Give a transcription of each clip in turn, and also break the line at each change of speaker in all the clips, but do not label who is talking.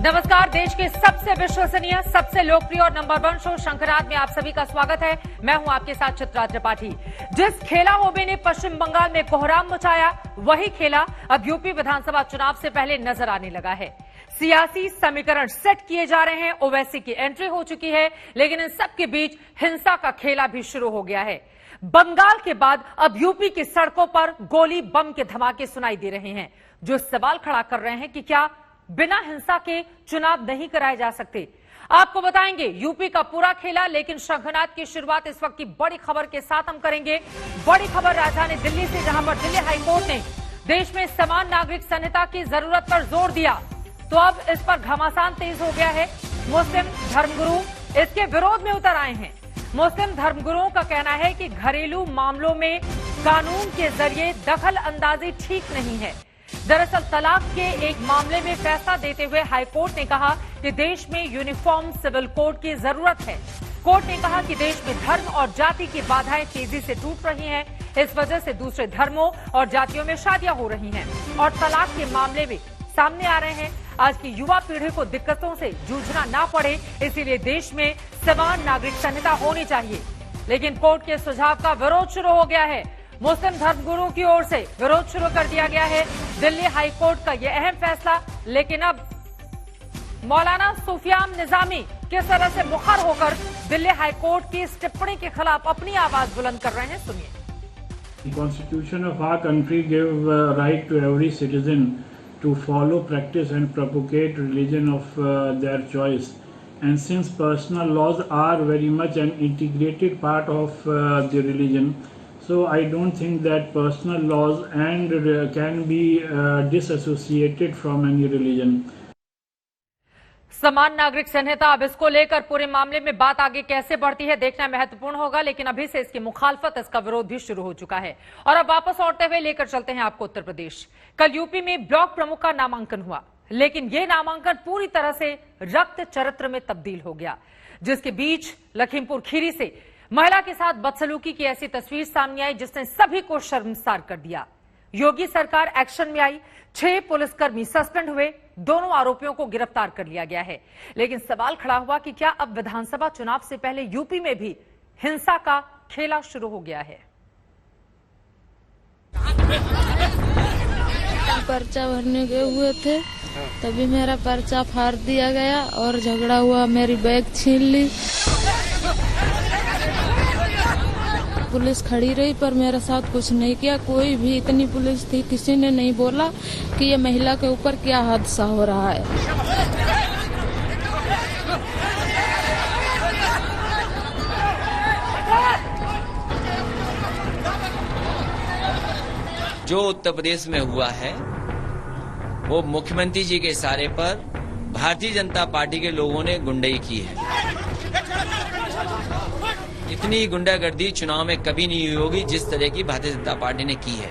नमस्कार। देश के सबसे विश्वसनीय, सबसे लोकप्रिय और नंबर 1 शो शंखनाद में आप सभी का स्वागत है। मैं हूं आपके साथ चित्रा त्रिपाठी। जिस खेला होबे ने पश्चिम बंगाल में कोहराम मचाया, वही खेला अब यूपी विधानसभा चुनाव से पहले नजर आने लगा है। सियासी समीकरण सेट किए जा रहे हैं, ओवैसी की एंट्री हो चुकी है, लेकिन इन सबके बीच हिंसा का खेला भी शुरू हो गया है। बंगाल के बाद अब यूपी की सड़कों पर गोली बम के धमाके सुनाई दे रहे हैं, जो सवाल खड़ा कर रहे हैं कि क्या बिना हिंसा के चुनाव नहीं कराए जा सकते। आपको बताएंगे यूपी का पूरा खेला, लेकिन शंखनाद की शुरुआत इस वक्त की बड़ी खबर के साथ हम करेंगे। बड़ी खबर राजधानी दिल्ली से, जहां पर दिल्ली हाईकोर्ट ने देश में समान नागरिक संहिता की जरूरत पर जोर दिया, तो अब इस पर घमासान तेज हो गया है। मुस्लिम धर्मगुरु इसके विरोध में उतर आए हैं। मुस्लिम धर्मगुरुओं का कहना है कि घरेलू मामलों में कानून के जरिए दखल अंदाजी ठीक नहीं है। दरअसल तलाक के एक मामले में फैसला देते हुए हाईकोर्ट ने कहा कि देश में यूनिफॉर्म सिविल कोड की जरूरत है। कोर्ट ने कहा कि देश में धर्म और जाति की बाधाएं तेजी से टूट रही हैं, इस वजह से दूसरे धर्मों और जातियों में शादियां हो रही हैं और तलाक के मामले भी सामने आ रहे हैं। आज की युवा पीढ़ी को दिक्कतों से जूझना ना पड़े, इसीलिए देश में समान नागरिक संहिता होनी चाहिए। लेकिन कोर्ट के सुझाव का विरोध शुरू हो गया है। मुस्लिम धर्मगुरुओं की ओर से विरोध शुरू कर दिया गया है दिल्ली हाईकोर्ट का यह अहम फैसला। लेकिन अब मौलाना सुफियान निजामी किस तरह से मुखर होकर दिल्ली हाईकोर्ट की इस टिप्पणी के खिलाफ अपनी आवाज बुलंद कर रहे हैं, सुनिए।
The Constitution of our country give right to every citizen to follow, practice and propagate religion of their choice. And since personal laws are very much an integrated part of the religion, so I don't think that personal laws and can be disassociated from any religion.
समान नागरिक संहिता, अब इसको लेकर पूरे मामले में बात आगे कैसे बढ़ती है देखना महत्वपूर्ण होगा, लेकिन अभी से इसकी मुखालफत, इसका विरोध भी शुरू हो चुका है। और अब वापस लौटते हुए लेकर चलते हैं आपको उत्तर प्रदेश। कल यूपी में ब्लॉक प्रमुख का नामांकन हुआ, लेकिन यह नामांकन पूरी तरह से रक्त चरित्र में तब्दील हो गया, जिसके बीच लखीमपुर खीरी से महिला के साथ बदसलूकी की ऐसी तस्वीर सामने आई जिसने सभी को शर्मसार कर दिया। योगी सरकार एक्शन में आई, 6 पुलिसकर्मी सस्पेंड हुए, दोनों आरोपियों को गिरफ्तार कर लिया गया है। लेकिन सवाल खड़ा हुआ कि क्या अब विधानसभा चुनाव से पहले यूपी में भी हिंसा का खेला शुरू हो गया है।
पर्चा भरने गए हुए थे, तभी मेरा पर्चा फाड़ दिया गया और झगड़ा हुआ, मेरी बैग छीन ली। पुलिस खड़ी रही पर मेरे साथ कुछ नहीं किया, कोई भी, इतनी पुलिस थी, किसी ने नहीं बोला कि ये महिला के ऊपर क्या हादसा हो रहा है।
जो उत्तर प्रदेश में हुआ है वो मुख्यमंत्री जी के इशारे पर भारतीय जनता पार्टी के लोगों ने गुंडाई की है। इतनी गुंडागर्दी चुनाव में कभी नहीं हुई होगी जिस तरह की भारतीय जनता पार्टी ने की है।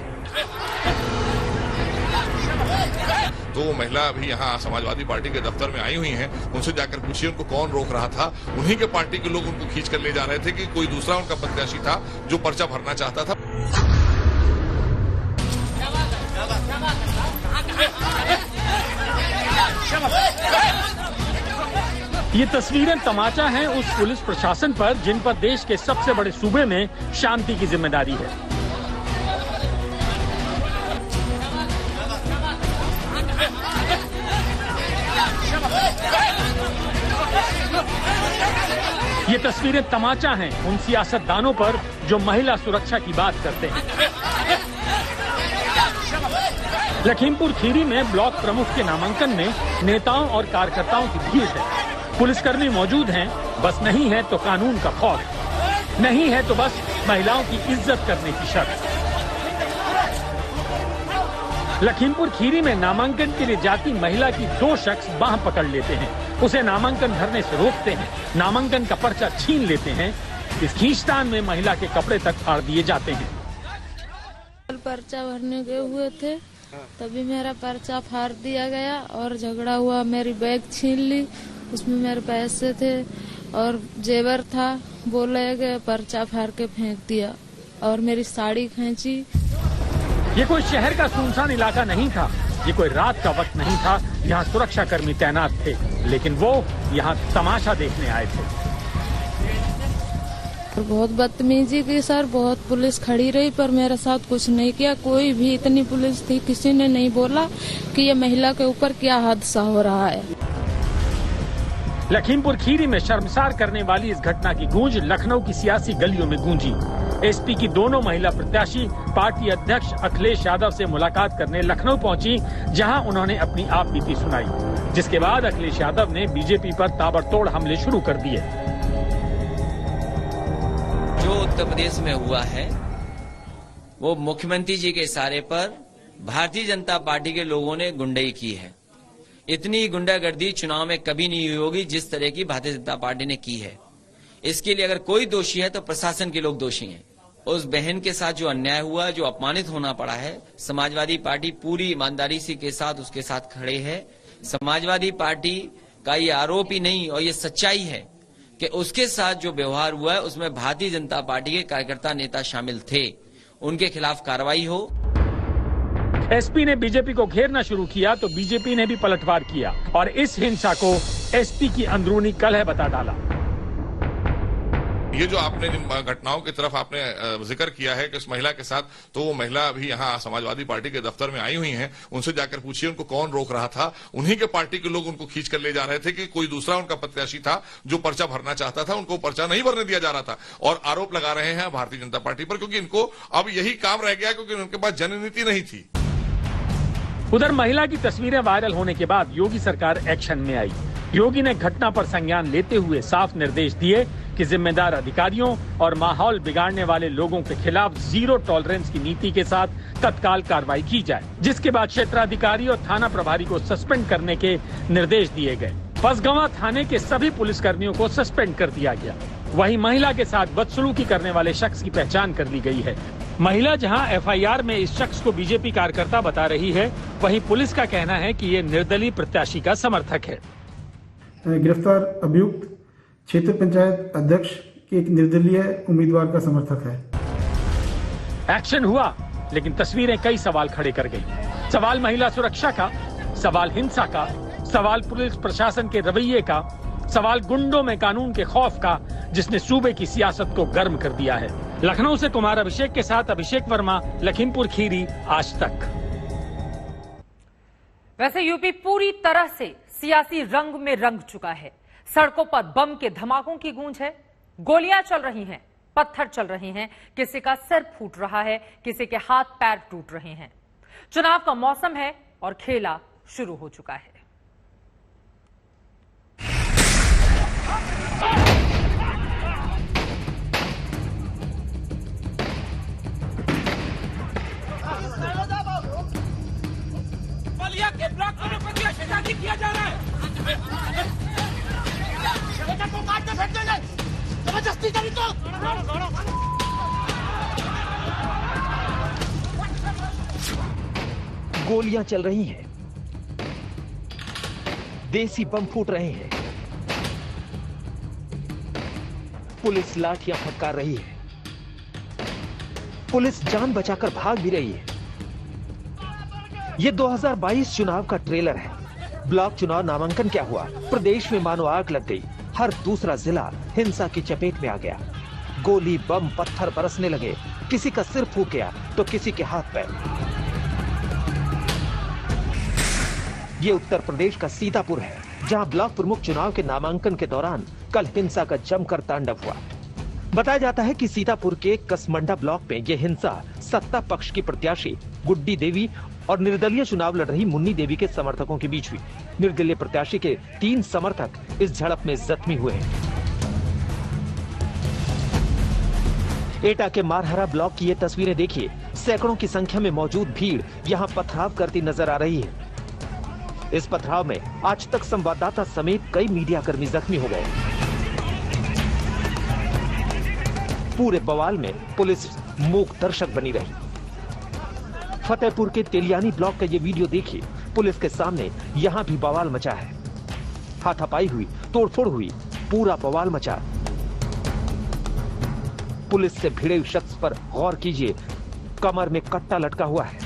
तो वो महिला अभी यहाँ समाजवादी पार्टी के दफ्तर में आई हुई हैं, उनसे जाकर पूछिए उनको कौन रोक रहा था। उन्हीं के पार्टी के लोग उनको खींच कर ले जा रहे थे कि कोई दूसरा उनका प्रत्याशी था जो पर्चा भरना चाहता था।
ये तस्वीरें तमाचा हैं उस पुलिस प्रशासन पर जिन पर देश के सबसे बड़े सूबे में शांति की जिम्मेदारी है। ये तस्वीरें तमाचा हैं उन सियासतदानों पर जो महिला सुरक्षा की बात करते हैं। लखीमपुर खीरी में ब्लॉक प्रमुख के नामांकन में नेताओं और कार्यकर्ताओं की भीड़ है। पुलिसकर्मी मौजूद हैं, बस नहीं है तो कानून का खौफ, नहीं है तो बस महिलाओं की इज्जत करने की शर्त। लखीमपुर खीरी में नामांकन के लिए जाती महिला की 2 शख्स बांह पकड़ लेते हैं, उसे नामांकन भरने से रोकते हैं, नामांकन का पर्चा छीन लेते हैं। इस खींचतान में महिला के कपड़े तक फाड़ दिए जाते हैं।
पर्चा भरने गए हुए थे, तभी मेरा पर्चा फाड़ दिया गया और झगड़ा हुआ, मेरी बैग छीन ली, उसमें मेरे पैसे थे और जेवर था, बोले गए पर्चा फाड़ के फेंक दिया और मेरी साड़ी खींची।
ये कोई शहर का सुनसान इलाका नहीं था। ये कोई रात का वक्त नहीं था, यहाँ सुरक्षा कर्मी तैनात थे, लेकिन वो यहाँ तमाशा देखने आए थे।
बहुत बदतमीजी की सर, बहुत पुलिस खड़ी रही पर मेरे साथ कुछ नहीं किया। कोई भी, इतनी पुलिस थी, किसी ने नहीं बोला कि ये महिला के ऊपर क्या हादसा हो रहा है।
लखीमपुर खीरी में शर्मसार करने वाली इस घटना की गूंज लखनऊ की सियासी गलियों में गूंजी। एसपी की दोनों महिला प्रत्याशी पार्टी अध्यक्ष अखिलेश यादव से मुलाकात करने लखनऊ पहुंची, जहां उन्होंने अपनी आप बीती सुनाई, जिसके बाद अखिलेश यादव ने बीजेपी पर ताबड़तोड़ हमले शुरू कर दिए।
जो उत्तर प्रदेश में हुआ है वो मुख्यमंत्री जी के इशारे पर भारतीय जनता पार्टी के लोगों ने गुंडई की है। इतनी गुंडागर्दी चुनाव में कभी नहीं हुई होगी जिस तरह की भारतीय जनता पार्टी ने की है। इसके लिए अगर कोई दोषी है तो प्रशासन के लोग दोषी हैं। उस बहन के साथ जो अन्याय हुआ, जो अपमानित होना पड़ा है, समाजवादी पार्टी पूरी ईमानदारी से के साथ उसके साथ खड़े है। समाजवादी पार्टी का ये आरोप ही नहीं और ये सच्चाई है कि उसके साथ जो व्यवहार हुआ है उसमें भारतीय जनता पार्टी के कार्यकर्ता नेता शामिल थे। उनके खिलाफ कार्रवाई हो।
एसपी ने बीजेपी को घेरना शुरू किया तो बीजेपी ने भी पलटवार किया और इस हिंसा को एसपी की अंदरूनी कलह बता डाला।
ये जो आपने जिन घटनाओं की तरफ आपने जिक्र किया है कि उस महिला के साथ, तो वो महिला अभी यहाँ समाजवादी पार्टी के दफ्तर में आई हुई हैं। उनसे जाकर पूछिए उनको कौन रोक रहा था। उन्हीं के पार्टी के लोग उनको खींच कर ले जा रहे थे कि कोई दूसरा उनका प्रत्याशी था जो पर्चा भरना चाहता था, उनको पर्चा नहीं भरने दिया जा रहा था। और आरोप लगा रहे हैं भारतीय जनता पार्टी पर, क्योंकि इनको अब यही काम रह गया क्योंकि उनके पास जननीति नहीं थी।
उधर महिला की तस्वीरें वायरल होने के बाद योगी सरकार एक्शन में आई। योगी ने घटना पर संज्ञान लेते हुए साफ निर्देश दिए कि जिम्मेदार अधिकारियों और माहौल बिगाड़ने वाले लोगों के खिलाफ जीरो टॉलरेंस की नीति के साथ तत्काल कार्रवाई की जाए, जिसके बाद क्षेत्राधिकारी और थाना प्रभारी को सस्पेंड करने के निर्देश दिए गए। बसगंवा थाने के सभी पुलिसकर्मियों को सस्पेंड कर दिया गया। वहीं महिला के साथ बदसलूकी करने वाले शख्स की पहचान कर ली गई है। महिला जहां एफआईआर में इस शख्स को बीजेपी कार्यकर्ता बता रही है, वहीं पुलिस का कहना है कि ये निर्दलीय प्रत्याशी का समर्थक है।
गिरफ्तार अभियुक्त क्षेत्र पंचायत अध्यक्ष के एक निर्दलीय उम्मीदवार का समर्थक है।
एक्शन हुआ, लेकिन तस्वीरें कई सवाल खड़े कर गई। सवाल महिला सुरक्षा का, सवाल हिंसा का, सवाल पुलिस प्रशासन के रवैये का, सवाल गुंडों में कानून के खौफ का, जिसने सूबे की सियासत को गर्म कर दिया है। लखनऊ से कुमार अभिषेक के साथ अभिषेक वर्मा, लखीमपुर खीरी, आज तक।
वैसे यूपी पूरी तरह से सियासी रंग में रंग चुका है। सड़कों पर बम के धमाकों की गूंज है, गोलियां चल रही हैं, पत्थर चल रहे हैं, किसी का सिर फूट रहा है, किसी के हाथ पैर टूट रहे हैं। चुनाव का मौसम है और खेला शुरू हो चुका है।
के ब्लॉक में किया जा रहा है। को काटने फेंक देंगे, जबरदस्ती करी तो।
गोलियां चल रही हैं, देसी बम फूट रहे हैं, पुलिस लाठियां फटकार रही है, पुलिस जान बचाकर भाग भी रही है। ये 2022 चुनाव का ट्रेलर है। ब्लॉक चुनाव नामांकन क्या हुआ, प्रदेश में मानो आग लग गई। हर दूसरा जिला हिंसा की चपेट में आ गया। गोली बम पत्थर बरसने लगे, किसी का सिर फूट गया तो किसी के हाथ पैर। ये उत्तर प्रदेश का सीतापुर है, जहां ब्लॉक प्रमुख चुनाव के नामांकन के दौरान कल हिंसा का जमकर तांडव हुआ। बताया जाता है कि सीतापुर के कसमंडा ब्लॉक में यह हिंसा सत्ता पक्ष की प्रत्याशी गुड्डी देवी और निर्दलीय चुनाव लड़ रही मुन्नी देवी के समर्थकों के बीच हुई। निर्दलीय प्रत्याशी के 3 समर्थक इस झड़प में जख्मी हुए हैं। एटा के मारहरा ब्लॉक की ये तस्वीरें देखिए। सैकड़ों की संख्या में मौजूद भीड़ यहाँ पथराव करती नजर आ रही है। इस पथराव में आज तक संवाददाता समेत कई मीडियाकर्मी जख्मी हो गए। पूरे बवाल में पुलिस मूक दर्शक बनी रही। फतेहपुर के तेलियानी ब्लॉक का ये वीडियो देखिए। पुलिस के सामने यहाँ भी बवाल मचा है। हाथापाई हुई, तोड़फोड़ हुई, पूरा बवाल मचा। पुलिस से भिड़े शख्स पर गौर कीजिए, कमर में कट्टा लटका हुआ है।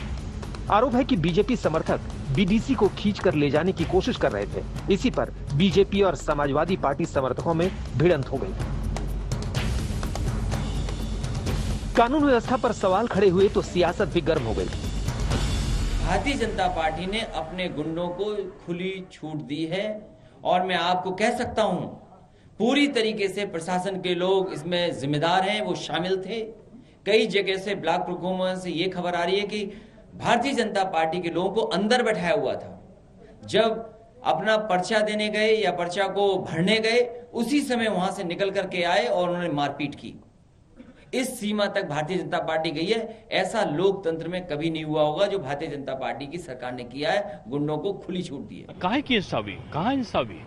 आरोप है कि बीजेपी समर्थक बीडीसी को खींचकर ले जाने की कोशिश कर रहे थे। इसी पर बीजेपी और समाजवादी पार्टी समर्थकों में भिड़ंत हो गई। कानून व्यवस्था पर सवाल खड़े हुए तो सियासत भी गर्म हो गई।
भारतीय जनता पार्टी ने अपने गुंडों को खुली छूट दी है और मैं आपको कह सकता हूं पूरी तरीके से प्रशासन के लोग इसमें जिम्मेदार हैं, वो शामिल थे। कई जगह से ब्लॉक प्रमुखों से ये खबर आ रही है कि भारतीय जनता पार्टी के लोगों को अंदर बैठाया हुआ था। जब अपना पर्चा देने गए या पर्चा को भरने गए, उसी समय वहां से निकल करके आए और उन्होंने मारपीट की। इस सीमा तक भारतीय जनता पार्टी गई है। ऐसा लोकतंत्र में कभी नहीं हुआ होगा जो भारतीय जनता पार्टी की सरकार ने किया है, गुंडों को खुली छूट दी है।
काहे की इंसाफी, कहाँ इंसाफी?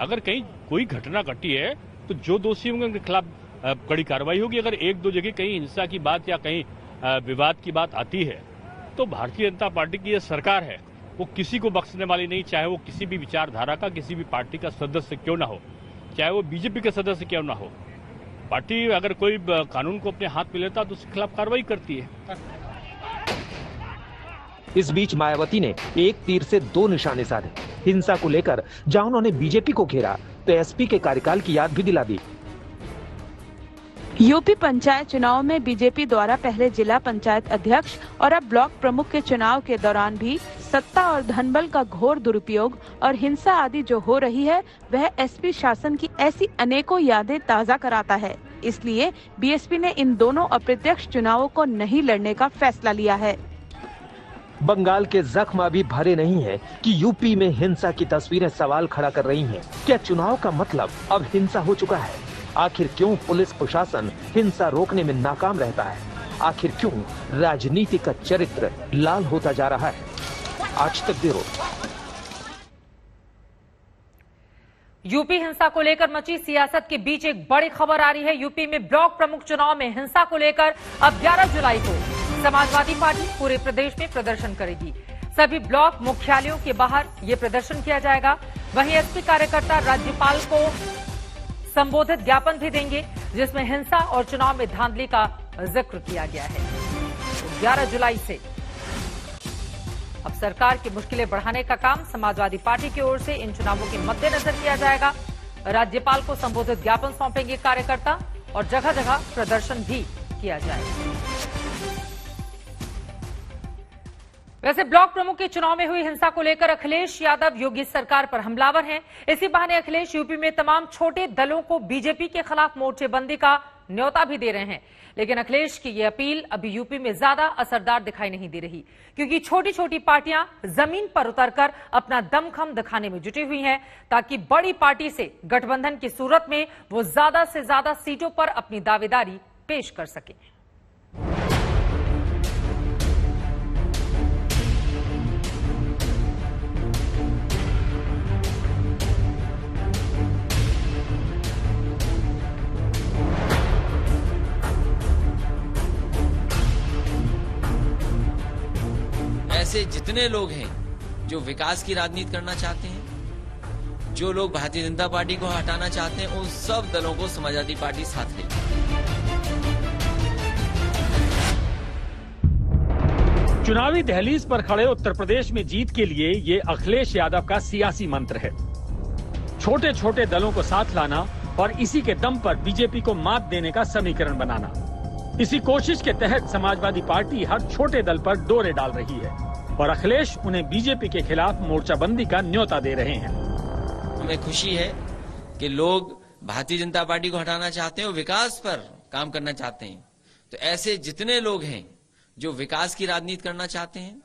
अगर कहीं कोई घटना घटी है तो जो दोषी होंगे उनके खिलाफ कड़ी कार्रवाई होगी। अगर एक दो जगह कहीं हिंसा की बात या कहीं विवाद की बात आती है तो भारतीय जनता पार्टी की ये सरकार है, वो किसी को बख्शने वाली नहीं, चाहे वो किसी भी विचारधारा का, किसी भी पार्टी का सदस्य क्यों ना हो, चाहे वो बीजेपी के सदस्य क्यों ना हो। पार्टी अगर कोई कानून को अपने हाथ में लेता तो उसके खिलाफ कार्रवाई करती है।
इस बीच मायावती ने एक तीर से दो निशाने साधे। हिंसा को लेकर जहां उन्होंने बीजेपी को घेरा तो एसपी के कार्यकाल की याद भी दिला दी।
यूपी पंचायत चुनाव में बीजेपी द्वारा पहले जिला पंचायत अध्यक्ष और अब ब्लॉक प्रमुख के चुनाव के दौरान भी सत्ता और धनबल का घोर दुरुपयोग और हिंसा आदि जो हो रही है, वह एसपी शासन की ऐसी अनेकों यादें ताज़ा कराता है। इसलिए बीएसपी ने इन दोनों अप्रत्यक्ष चुनावों को नहीं लड़ने का फैसला लिया है।
बंगाल के जख्म अभी भरे नहीं है कि यूपी में हिंसा की तस्वीरें सवाल खड़ा कर रही हैं। क्या चुनाव का मतलब अब हिंसा हो चुका है? आखिर क्यों पुलिस प्रशासन हिंसा रोकने में नाकाम रहता है? आखिर क्यों राजनीति का चरित्र लाल होता जा रहा है? आज तक ब्यूरो।
यूपी हिंसा को लेकर मची सियासत के बीच एक बड़ी खबर आ रही है। यूपी में ब्लॉक प्रमुख चुनाव में हिंसा को लेकर अब 11 जुलाई को समाजवादी पार्टी पूरे प्रदेश में प्रदर्शन करेगी। सभी ब्लॉक मुख्यालयों के बाहर ये प्रदर्शन किया जाएगा। वहीं एसपी कार्यकर्ता राज्यपाल को संबोधित ज्ञापन भी देंगे, जिसमें हिंसा और चुनाव में धांधली का जिक्र किया गया है। तो 11 जुलाई से अब सरकार की मुश्किलें बढ़ाने का काम समाजवादी पार्टी की ओर से इन चुनावों के मद्देनजर किया जाएगा। राज्यपाल को संबोधित ज्ञापन सौंपेंगे कार्यकर्ता और जगह जगह प्रदर्शन भी किया जाएगा। वैसे ब्लॉक प्रमुख के चुनाव में हुई हिंसा को लेकर अखिलेश यादव योगी सरकार पर हमलावर हैं। इसी बहाने अखिलेश यूपी में तमाम छोटे दलों को बीजेपी के खिलाफ मोर्चेबंदी का न्योता भी दे रहे हैं। लेकिन अखिलेश की यह अपील अभी यूपी में ज्यादा असरदार दिखाई नहीं दे रही, क्योंकि छोटी छोटी पार्टियां जमीन पर उतरकर अपना दमखम दिखाने में जुटी हुई हैं, ताकि बड़ी पार्टी से गठबंधन की सूरत में वो ज्यादा से ज्यादा सीटों पर अपनी दावेदारी पेश कर सकें।
ऐसे जितने लोग हैं जो विकास की राजनीति करना चाहते हैं, जो लोग भारतीय जनता पार्टी को हटाना चाहते हैं, उन सब दलों को समाजवादी पार्टी साथ लेगी।
चुनावी दहलीज पर खड़े उत्तर प्रदेश में जीत के लिए ये अखिलेश यादव का सियासी मंत्र है। छोटे छोटे दलों को साथ लाना और इसी के दम पर बीजेपी को मात देने का समीकरण बनाना। इसी कोशिश के तहत समाजवादी पार्टी हर छोटे दल पर डोरे डाल रही है और अखिलेश उन्हें बीजेपी के खिलाफ मोर्चाबंदी का न्योता दे रहे हैं।
हमें खुशी है कि लोग भारतीय जनता पार्टी को हटाना चाहते हैं और विकास पर काम करना चाहते हैं। तो ऐसे जितने लोग हैं जो विकास की राजनीति करना चाहते हैं,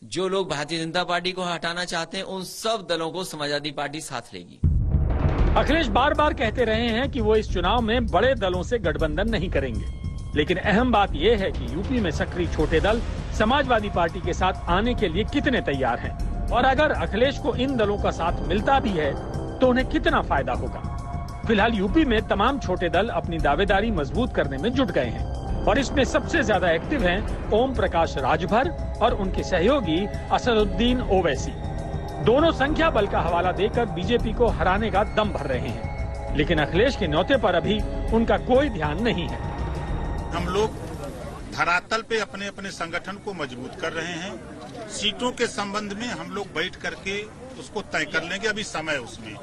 जो लोग भारतीय जनता पार्टी को हटाना चाहते हैं, उन सब दलों को समाजवादी पार्टी साथ लेगी।
अखिलेश बार बार कहते रहे हैं कि वो इस चुनाव में बड़े दलों से गठबंधन नहीं करेंगे, लेकिन अहम बात यह है कि यूपी में सक्रिय छोटे दल समाजवादी पार्टी के साथ आने के लिए कितने तैयार हैं और अगर अखिलेश को इन दलों का साथ मिलता भी है तो उन्हें कितना फायदा होगा। फिलहाल यूपी में तमाम छोटे दल अपनी दावेदारी मजबूत करने में जुट गए हैं और इसमें सबसे ज्यादा एक्टिव हैं ओम प्रकाश राजभर और उनके सहयोगी असदुद्दीन ओवैसी। दोनों संख्या बल का हवाला देकर बीजेपी को हराने का दम भर रहे हैं, लेकिन अखिलेश के न्योते पर अभी उनका कोई ध्यान नहीं है।
हम लोग धरातल पे अपने अपने संगठन को मजबूत कर रहे हैं। सीटों के संबंध में हम लोग बैठ करके उसको तय कर लेंगे, अभी समय उसमें।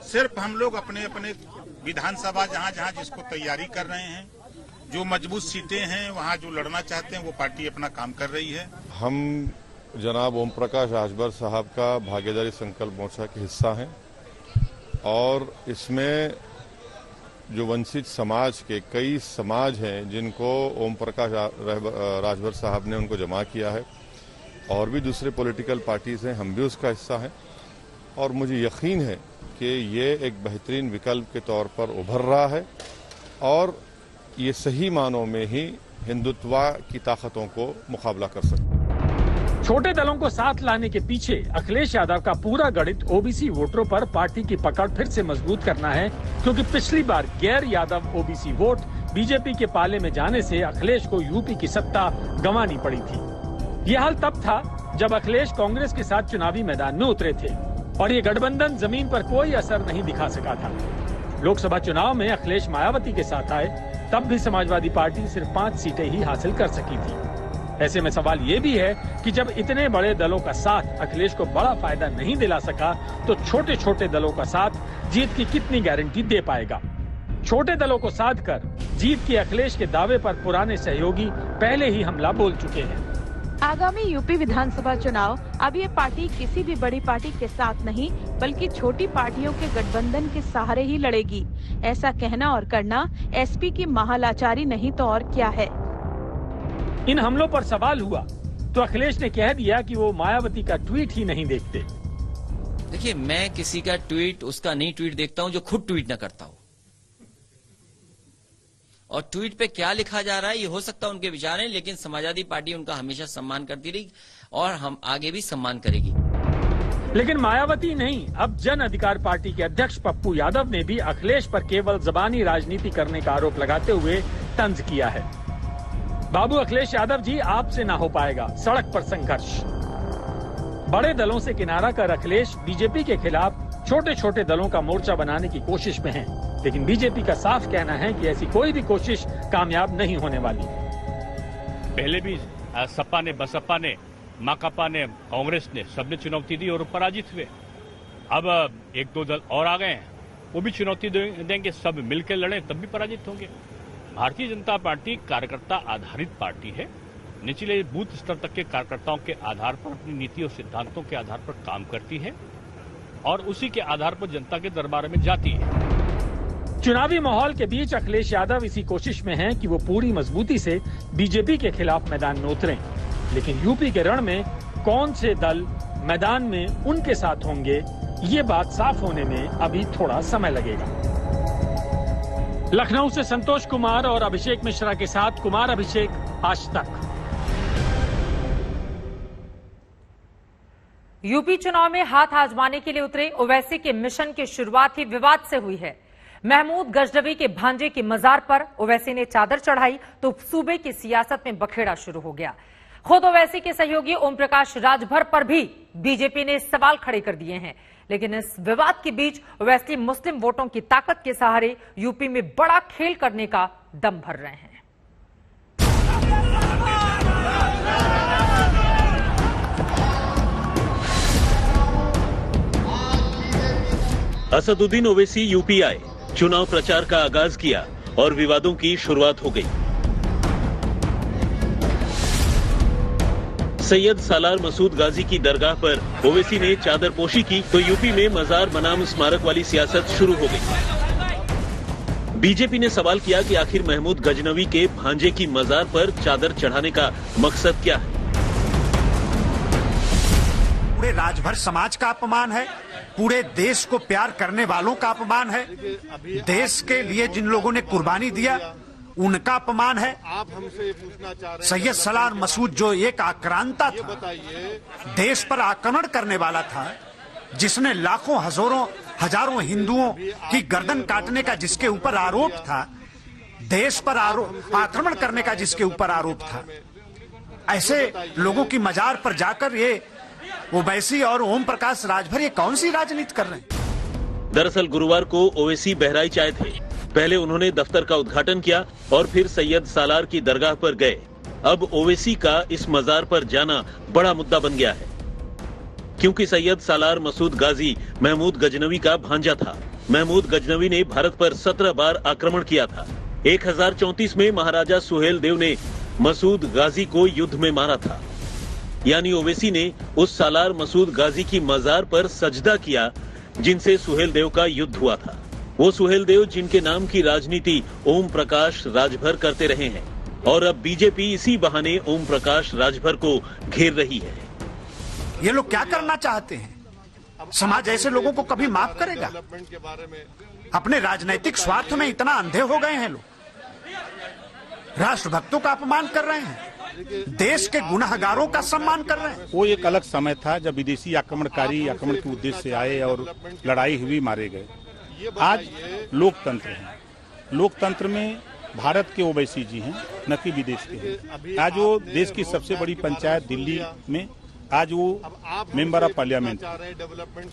सिर्फ हम लोग अपने अपने विधानसभा जहां जहां जिसको तैयारी कर रहे हैं, जो मजबूत सीटें हैं वहां जो लड़ना चाहते हैं वो पार्टी अपना काम कर रही है।
हम जनाब ओम प्रकाश राजभर साहब का भागीदारी संकल्प मोर्चा के हिस्सा हैं और इसमें जो वंचित समाज के कई समाज हैं जिनको ओम प्रकाश राजभर साहब ने उनको जमा किया है और भी दूसरे पॉलिटिकल पार्टीज हैं, हम भी उसका हिस्सा हैं और मुझे यकीन है कि ये एक बेहतरीन विकल्प के तौर पर उभर रहा है और ये सही मानों में ही हिंदुत्व की ताकतों को मुकाबला कर सकता है।
छोटे दलों को साथ लाने के पीछे अखिलेश यादव का पूरा गणित ओबीसी वोटरों पर पार्टी की पकड़ फिर से मजबूत करना है, क्योंकि पिछली बार गैर यादव ओबीसी वोट बीजेपी के पाले में जाने से अखिलेश को यूपी की सत्ता गंवानी पड़ी थी। ये हाल तब था जब अखिलेश कांग्रेस के साथ चुनावी मैदान में उतरे थे और ये गठबंधन जमीन पर कोई असर नहीं दिखा सका था। लोकसभा चुनाव में अखिलेश मायावती के साथ आए, तब भी समाजवादी पार्टी सिर्फ 5 सीटें ही हासिल कर सकी थी। ऐसे में सवाल ये भी है कि जब इतने बड़े दलों का साथ अखिलेश को बड़ा फायदा नहीं दिला सका, तो छोटे छोटे दलों का साथ जीत की कितनी गारंटी दे पाएगा। छोटे दलों को साध कर जीत के अखिलेश के दावे पर पुराने सहयोगी पहले ही हमला बोल चुके हैं।
आगामी यूपी विधानसभा चुनाव अब ये पार्टी किसी भी बड़ी पार्टी के साथ नहीं बल्कि छोटी पार्टियों के गठबंधन के सहारे ही लड़ेगी। ऐसा कहना और करना एसपी की महालाचारी नहीं तो और क्या है।
इन हमलों पर सवाल हुआ तो अखिलेश ने कह दिया कि वो मायावती का ट्वीट ही नहीं देखते।
देखिए, मैं किसी का ट्वीट उसका नहीं ट्वीट देखता हूं जो खुद ट्वीट न करता हो। और ट्वीट पे क्या लिखा जा रहा है ये हो सकता है उनके विचार हैं, लेकिन समाजवादी पार्टी उनका हमेशा सम्मान करती रही और हम आगे भी सम्मान करेगी।
लेकिन मायावती नहीं, अब जन अधिकार पार्टी के अध्यक्ष पप्पू यादव ने भी अखिलेश पर केवल जबानी राजनीति करने का आरोप लगाते हुए तंज किया है। बाबू अखिलेश यादव जी, आपसे ना हो पाएगा सड़क पर संघर्ष। बड़े दलों से किनारा कर अखिलेश बीजेपी के खिलाफ छोटे छोटे दलों का मोर्चा बनाने की कोशिश में हैं, लेकिन बीजेपी का साफ कहना है कि ऐसी कोई भी कोशिश कामयाब नहीं होने वाली।
पहले भी सपा ने, बसपा ने, माकपा ने, कांग्रेस ने, सबने चुनौती दी और पराजित हुए। अब 1-2 दल और आ गए हैं, वो भी चुनौती देंगे, सब मिलकर लड़े तब भी पराजित होंगे। भारतीय जनता पार्टी कार्यकर्ता आधारित पार्टी है। निचले बूथ स्तर तक के कार्यकर्ताओं के आधार पर अपनी नीति और सिद्धांतों के आधार पर काम करती है और उसी के आधार पर जनता के दरबार में जाती है।
चुनावी माहौल के बीच अखिलेश यादव इसी कोशिश में हैं कि वो पूरी मजबूती से बीजेपी के खिलाफ मैदान में उतरें, लेकिन यूपी के रण में कौन से दल मैदान में उनके साथ होंगे, ये बात साफ होने में अभी थोड़ा समय लगेगा। लखनऊ से संतोष कुमार और अभिषेक मिश्रा के साथ कुमार अभिषेक, आज तक।
यूपी चुनाव में हाथ आजमाने के लिए उतरे ओवैसी के मिशन की शुरुआत ही विवाद से हुई है। महमूद गजनवी के भांजे की मजार पर ओवैसी ने चादर चढ़ाई तो सूबे की सियासत में बखेड़ा शुरू हो गया। खुद ओवैसी के सहयोगी ओम प्रकाश राजभर पर भी बीजेपी ने सवाल खड़े कर दिए हैं, लेकिन इस विवाद के बीच ओवैसी मुस्लिम वोटों की ताकत के सहारे यूपी में बड़ा खेल करने का दम भर रहे हैं।
असदुद्दीन ओवैसी यूपी आए, चुनाव प्रचार का आगाज किया और विवादों की शुरुआत हो गई। सैयद सालार मसूद गाजी की दरगाह पर ओवैसी ने चादरपोशी की तो यूपी में मजार बनाम स्मारक वाली सियासत शुरू हो गई। बीजेपी ने सवाल किया कि आखिर महमूद गजनवी के भांजे की मजार पर चादर चढ़ाने का मकसद क्या है।
पूरे राजभर समाज का अपमान है, पूरे देश को प्यार करने वालों का अपमान है, देश के लिए जिन लोगों ने कुर्बानी दिया उनका अपमान है।
आप हमसे पूछना चाह रहे हैं,
सैयद सालार मसूद जो एक आक्रांता था, देश पर आक्रमण करने वाला था, जिसने लाखों हजारों हिंदुओं की गर्दन काटने का जिसके ऊपर आरोप था, देश पर आक्रमण करने का जिसके ऊपर आरोप था, ऐसे लोगों की मजार पर जाकर ये ओवैसी और ओम प्रकाश राजभर ये कौन सी राजनीति कर रहे हैं।
दरअसल गुरुवार को ओवैसी बहराइच आए थे। पहले उन्होंने दफ्तर का उद्घाटन किया और फिर सैयद सालार की दरगाह पर गए। अब ओवैसी का इस मजार पर जाना बड़ा मुद्दा बन गया है, क्योंकि सैयद सालार मसूद गाजी महमूद गजनवी का भांजा था। महमूद गजनवी ने भारत पर 17 बार आक्रमण किया था। 1034 में महाराजा सुहेल देव ने मसूद गाजी को युद्ध में मारा था। यानी ओवैसी ने उस सालार मसूद गाजी की मजार पर सजदा किया जिनसे सुहेल देव का युद्ध हुआ था। वो सुहेल देव जिनके नाम की राजनीति ओम प्रकाश राजभर करते रहे हैं, और अब बीजेपी इसी बहाने ओम प्रकाश राजभर को घेर रही है।
ये लोग क्या करना चाहते हैं? समाज ऐसे लोगों को कभी माफ करेगा? अपने राजनीतिक स्वार्थ में इतना अंधे हो गए हैं लोग। राष्ट्रभक्तों का अपमान कर रहे हैं, देश के गुनाहगारों का सम्मान कर रहे हैं।
वो एक अलग समय था जब विदेशी आक्रमणकारी आक्रमण के उद्देश्य से आए और लड़ाई हुई, मारे गए। आज लोकतंत्र है, लोकतंत्र में भारत के ओवैसी जी हैं, न कि विदेश के हैं। आज वो देश की सबसे बड़ी पंचायत दिल्ली में आज वो मेंबर ऑफ पार्लियामेंट,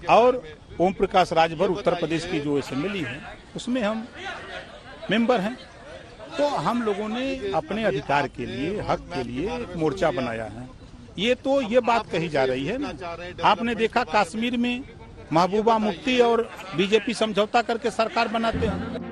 और ओम प्रकाश राजभर उत्तर प्रदेश की जो असेंबली है उसमें हम मेंबर हैं। तो हम लोगों ने अपने अधिकार के लिए, हक के लिए एक मोर्चा बनाया है। ये बात कही जा रही है ना, आपने देखा कश्मीर में महबूबा मुफ्ती और बीजेपी समझौता करके सरकार बनाते हैं।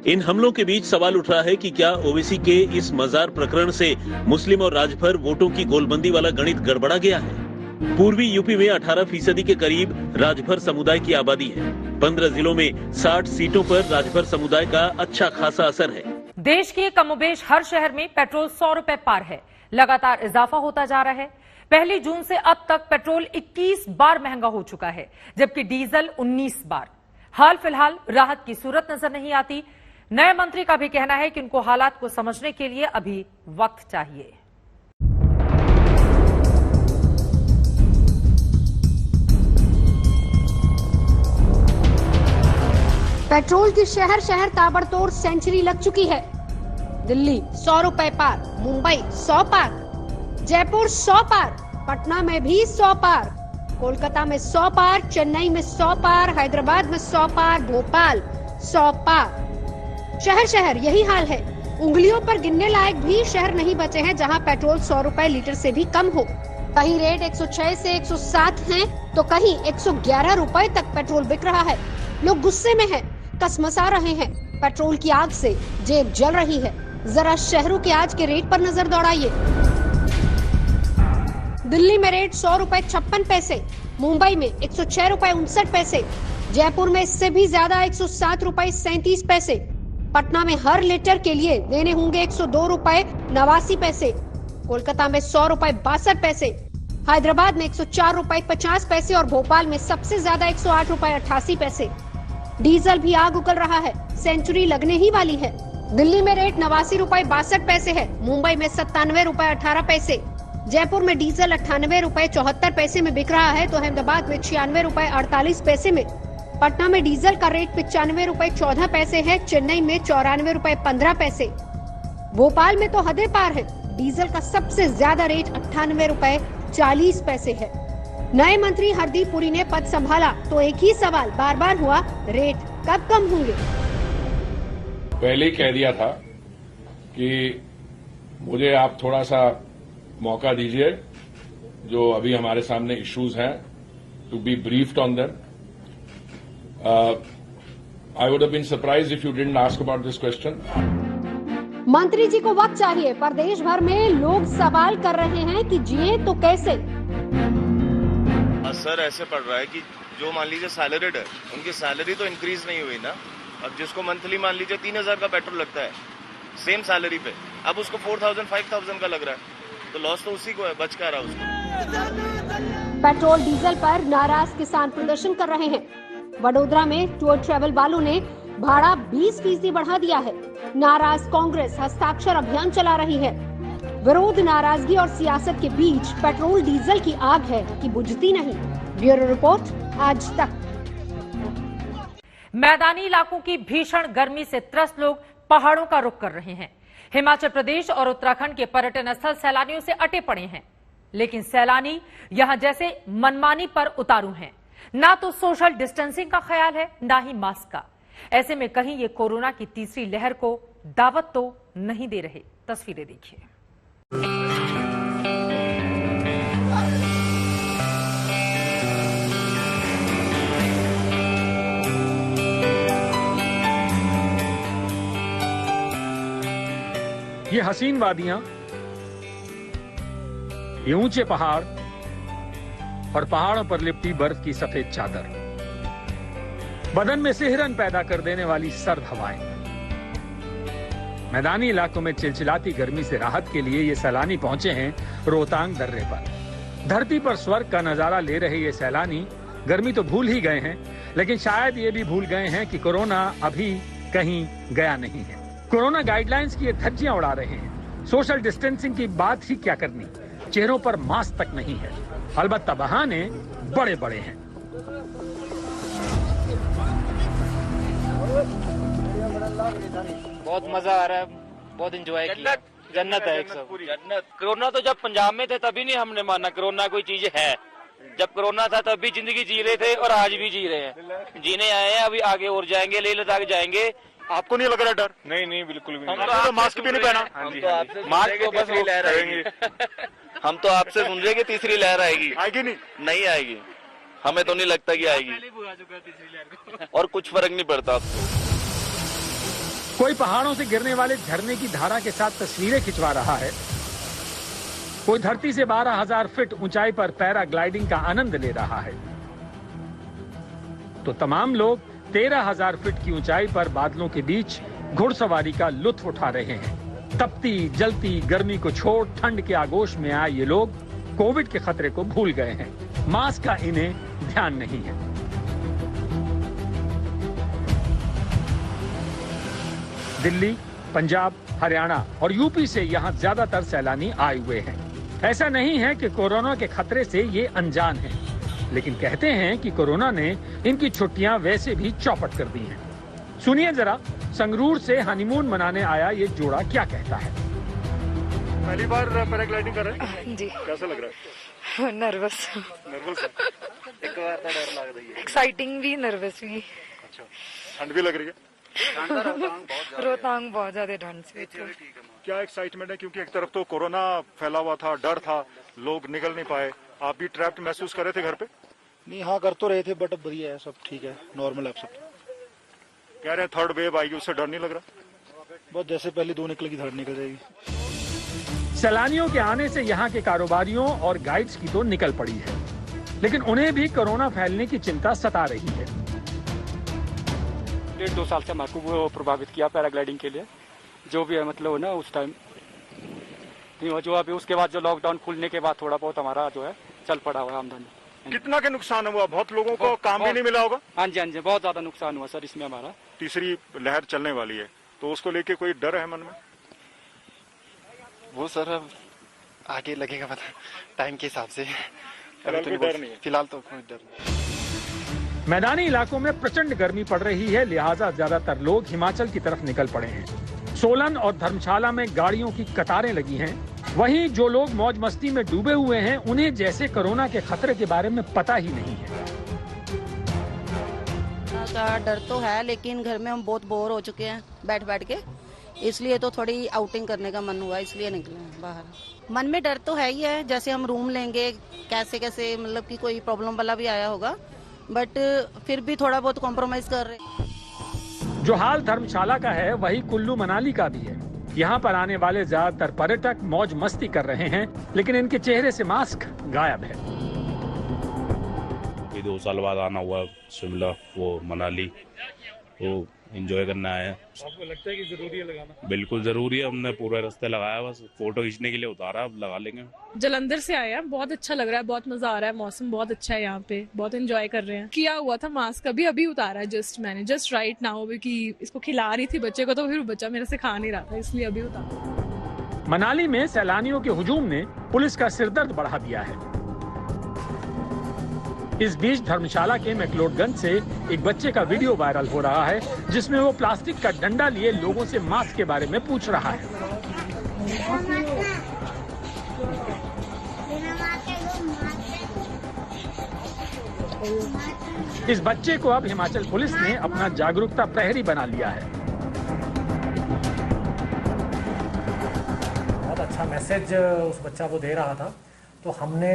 इन हमलों के बीच सवाल उठ रहा है कि क्या ओवैसी के इस मजार प्रकरण से मुस्लिम और राजभर वोटों की गोलबंदी वाला गणित गड़बड़ा गया है। पूर्वी यूपी में 18% के करीब राजभर समुदाय की आबादी है। 15 जिलों में 60 सीटों पर राजभर समुदाय का अच्छा खासा असर है।
देश के कमोबेश हर शहर में पेट्रोल 100 रुपए पार है। लगातार इजाफा होता जा रहा है। 1 जून से अब तक पेट्रोल 21 बार महंगा हो चुका है, जबकि डीजल 19 बार। हाल फिलहाल राहत की सूरत नजर नहीं आती। नए मंत्री का भी कहना है कि उनको हालात को समझने के लिए अभी वक्त चाहिए।
पेट्रोल की शहर शहर ताबड़तोड़ सेंचुरी लग चुकी है। दिल्ली 100 रुपए पार, मुंबई 100 पार, जयपुर 100 पार, पटना में भी 100 पार, कोलकाता में 100 पार, चेन्नई में 100 पार, हैदराबाद में 100 पार, भोपाल 100 पार। शहर शहर यही हाल है। उंगलियों पर गिनने लायक भी शहर नहीं बचे हैं जहां पेट्रोल 100 रुपए लीटर से भी कम हो। कहीं रेट 106 से 107 हैं, तो कहीं 111 रुपए तक पेट्रोल बिक रहा है। लोग गुस्से में हैं, कसमसा रहे हैं। पेट्रोल की आग से जेब जल रही है। जरा शहरों के आज के रेट पर नजर दौड़ाइए। दिल्ली में रेट 100 रुपए 56 पैसे, मुंबई में 106 रुपए 59 पैसे, जयपुर में इससे भी ज्यादा 107 रुपए 37 पैसे, पटना में हर लीटर के लिए देने होंगे 102 रुपए 89 पैसे, कोलकाता में 100 रुपए 62 पैसे, हैदराबाद में 104 रुपए 50 पैसे और भोपाल में सबसे ज्यादा 108 रुपए 88 पैसे। डीजल भी आग उगल रहा है, सेंचुरी लगने ही वाली है। दिल्ली में रेट 89 रुपए 62 पैसे है, मुंबई में 97 रुपए 18 पैसे, जयपुर में डीजल 98 रुपए 74 पैसे में बिक रहा है, तो अहमदाबाद में 96 रुपए 48 पैसे में, पटना में डीजल का रेट 95 रुपए 14 पैसे है, चेन्नई में 94 रुपए 15 पैसे, भोपाल में तो हदें पार है। डीजल का सबसे ज्यादा रेट 98 रुपए 40 पैसे है। नए मंत्री हरदीप पुरी ने पद संभाला तो एक ही सवाल बार बार हुआ, रेट कब कम होंगे?
पहले ही कह दिया था कि मुझे आप थोड़ा सा मौका दीजिए, जो अभी हमारे सामने इश्यूज हैं, to be briefed on them. I would have been surprised if you didn't ask about this question.
मंत्री जी को वक्त चाहिए, पर देश भर में लोग सवाल कर रहे हैं कि जिए तो कैसे।
असर ऐसे पड़ रहा है कि जो मान लीजिए सैलरीड है, उनकी सैलरी तो इंक्रीज नहीं हुई ना। अब जिसको मंथली मान लीजिए 3000 का पेट्रोल लगता है सेम सैलरी पे, अब उसको 4000 5000 का लग रहा है, तो लॉस तो उसी को है, बच क्या रहा उसको।
पेट्रोल डीजल पर नाराज किसान प्रदर्शन कर रहे हैं। वडोदरा में टूर ट्रैवल वालों ने भाड़ा 20% बढ़ा दिया है। नाराज कांग्रेस हस्ताक्षर अभियान चला रही है। विरोध, नाराजगी और सियासत के बीच पेट्रोल डीजल की आग है कि बुझती नहीं। ब्यूरो रिपोर्ट, आज तक।
मैदानी इलाकों की भीषण गर्मी से त्रस्त लोग पहाड़ों का रुख कर रहे हैं। हिमाचल प्रदेश और उत्तराखंड के पर्यटन स्थल सैलानियों से अटे पड़े हैं, लेकिन सैलानी यहां जैसे मनमानी पर उतारू हैं। ना तो सोशल डिस्टेंसिंग का ख्याल है, ना ही मास्क का। ऐसे में कहीं ये कोरोना की तीसरी लहर को दावत तो नहीं दे रहे। तस्वीरें देखिए।
ये हसीन वादियां, ये ऊंचे पहाड़ और पहाड़ों पर लिपटी बर्फ की सफेद चादर, बदन में सिहरन पैदा कर देने वाली सर्द हवाएं, मैदानी इलाकों में चिलचिलाती गर्मी से राहत के लिए ये सैलानी पहुंचे हैं रोहतांग दर्रे पर। धरती पर स्वर्ग का नजारा ले रहे ये सैलानी गर्मी तो भूल ही गए हैं, लेकिन शायद ये भी भूल गए हैं कि कोरोना अभी कहीं गया नहीं है। कोरोना गाइडलाइंस की ये धज्जियां उड़ा रहे हैं। सोशल डिस्टेंसिंग की बात ही क्या करनी, चेहरों पर मास्क तक नहीं है। अलबत्ता बहाने बड़े बड़े हैं।
बहुत मजा आ रहा है, बहुत एंजॉय किया। जन्नत है एक सब। जन्नत। कोरोना तो जब पंजाब में थे तभी नहीं हमने माना कोरोना कोई चीज है। जब कोरोना था तब भी जिंदगी जी रहे थे और आज भी जी रहे हैं। जीने आए हैं, अभी आगे और जाएंगे, लेह लद्दाख जाएंगे।
आपको नहीं लग रहा डर?
नहीं नहीं बिल्कुल भी
नहीं। हम तो मास्क भी नहीं पहना।
हम तो आपसे मास्क को बस लहर आएगी। हम तो आपसे सुन रहे कि तीसरी लहर आएगी।
आएगी नहीं?
नहीं आएगी, हमें तो नहीं लगता कि आएगी और कुछ फर्क नहीं पड़ता।
कोई पहाड़ों से गिरने वाले झरने की धारा के साथ तस्वीरें खिंचवा रहा है, कोई धरती से 12,000 फीट ऊंचाई पर पैराग्लाइडिंग का आनंद ले रहा है, तो तमाम लोग 13,000 फीट की ऊंचाई पर बादलों के बीच घुड़सवारी का लुत्फ उठा रहे हैं। तपती जलती गर्मी को छोड़ ठंड के आगोश में आए ये लोग कोविड के खतरे को भूल गए हैं। मास्क का इन्हें ध्यान नहीं है। दिल्ली, पंजाब, हरियाणा और यूपी से यहाँ ज्यादातर सैलानी आए हुए हैं। ऐसा नहीं है कि कोरोना के खतरे से ये अनजान हैं, लेकिन कहते हैं कि कोरोना ने इनकी छुट्टियां वैसे भी चौपट कर दी हैं। सुनिए जरा, संगरूर से हनीमून मनाने आया ये जोड़ा क्या कहता है।
पहली बार पैराग्लाइडिंग कर रहे हैं?
जी।
कैसा लग रहा है?
नर्वस।
नर्वस है?
एक बार तो डर लग रही है। एक्साइटिंग भी, नर्वस भी।
अच्छा, ठंड भी लग रही है?
रोहतांग बहुत ज्यादा ठंड से।
क्या एक्साइटमेंट है? क्योंकि एक तरफ तो कोरोना फैला हुआ था, डर था, लोग निकल नहीं पाए। आप भी ट्रैप्ड महसूस कर रहे थे घर पे?
नहीं, हाँ कर तो रहे थे, बट अब बढ़िया है, सब ठीक है, नॉर्मल है सब।
कह रहे हैं थर्ड वेव आएगी, उससे डर नहीं लग रहा?
बहुत जैसे पहले 2 निकलेगी, थर्ड निकल जाएगी।
सैलानियों के आने से यहाँ के कारोबारियों और गाइड्स की तो निकल पड़ी है, लेकिन उन्हें भी कोरोना फैलने की चिंता सता रही है।
1.5-2 साल से हमारे को प्रभावित किया पैराग्लाइडिंग के लिए, जो भी है मतलब ना उस टाइम जो अभी उसके बाद जो लॉकडाउन खुलने के बाद थोड़ा बहुत हमारा जो है चल पड़ा हुआ आमदनी।
कितना के नुकसान हुआ? बहुत लोगों को काम भी नहीं मिला होगा।
हाँ जी, हाँ जी, बहुत ज्यादा नुकसान हुआ सर इसमें हमारा।
तीसरी लहर चलने वाली है, तो उसको लेके कोई डर है मन में?
वो सर अब आगे लगेगा पता टाइम के हिसाब से।
फिलहाल कोई डर नहीं है?
फिलहाल तो कोई डर नहीं।
मैदानी इलाकों में प्रचंड गर्मी पड़ रही है, लिहाजा ज्यादातर लोग हिमाचल की तरफ निकल पड़े हैं। सोलन और धर्मशाला में गाड़ियों की कतारें लगी हैं। वहीं जो लोग मौज मस्ती में डूबे हुए हैं, उन्हें जैसे कोरोना के खतरे के बारे में पता ही नहीं है।
का डर तो है, लेकिन घर में हम बहुत बोर हो चुके हैं बैठ बैठ के, इसलिए तो थोड़ी आउटिंग करने का मन हुआ, इसलिए निकले हैं बाहर। मन में डर तो है ही है, जैसे हम रूम लेंगे कैसे कैसे, मतलब कि कोई प्रॉब्लम वाला भी आया होगा, बट फिर भी थोड़ा बहुत कॉम्प्रोमाइज कर रहे हैं।
जो हाल धर्मशाला का है वही कुल्लू मनाली का भी है। यहाँ पर आने वाले ज्यादातर पर्यटक मौज मस्ती कर रहे हैं, लेकिन इनके चेहरे से मास्क गायब है।
2 साल बाद आना हुआ शिमला, वो मनाली, वो एंजॉय करना आया।
आपको लगता है कि जरूरी है लगाना?
बिल्कुल जरूरी है, हमने पूरे रास्ते लगाया, बस फोटो खींचने के लिए उतारा, अब लगा लेंगे।
जलंधर से आए हैं, बहुत अच्छा लग रहा है, बहुत मजा आ रहा है, मौसम बहुत अच्छा है यहाँ पे, बहुत एंजॉय कर रहे हैं। किया हुआ था मास्क, अभी उतारा है मैंने जस्ट राइट नाउ, कि इसको खिला रही थी बच्चे को, तो फिर बच्चा मेरे से खा नहीं रहा था, इसलिए अभी उतारा।
मनाली में सैलानियों के हुजूम ने पुलिस का सिरदर्द बढ़ा दिया है। इस बीच धर्मशाला के मैक्लोडगंज से एक बच्चे का वीडियो वायरल हो रहा है, जिसमें वो प्लास्टिक का डंडा लिए लोगों से मास्क के बारे में पूछ रहा है। इस बच्चे को अब हिमाचल पुलिस ने अपना जागरूकता प्रहरी बना लिया है।
बहुत अच्छा
मैसेज उस बच्चा को दे रहा था, तो हमने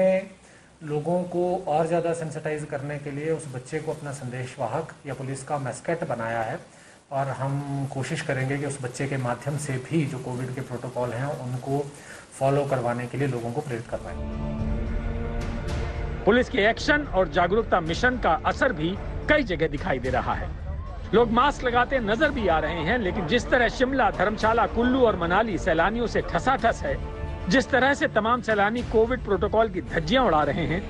लोगों को और ज़्यादा सेंसिटाइज करने के लिए उस बच्चे को अपना संदेशवाहक या पुलिस का मैस्केट बनाया है, और हम कोशिश करेंगे कि उस बच्चे के माध्यम से भी जो कोविड के प्रोटोकॉल हैं उनको फॉलो करवाने के लिए लोगों को प्रेरित करवाएं।
पुलिस के एक्शन और जागरूकता मिशन का असर भी कई जगह दिखाई दे रहा है। लोग मास्क लगाते नजर भी आ रहे हैं, लेकिन जिस तरह शिमला, धर्मशाला, कुल्लू और मनाली सैलानियों से ठसाठस है, जिस तरह से तमाम सैलानी कोविड प्रोटोकॉल की धज्जियां उड़ा रहे हैं,